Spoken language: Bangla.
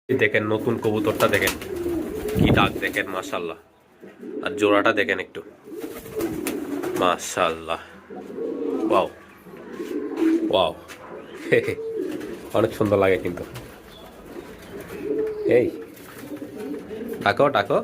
দেখেন নতুন কবুতরটা দেখেন কি ডাক দেখেন মাশাআল্লাহ। আর জোড়াটা দেখেন একটু মাশাআল্লাহ। ওয়াও ওয়াও অনেক সুন্দর লাগে কিন্তু। এই ডাকো ডাকো।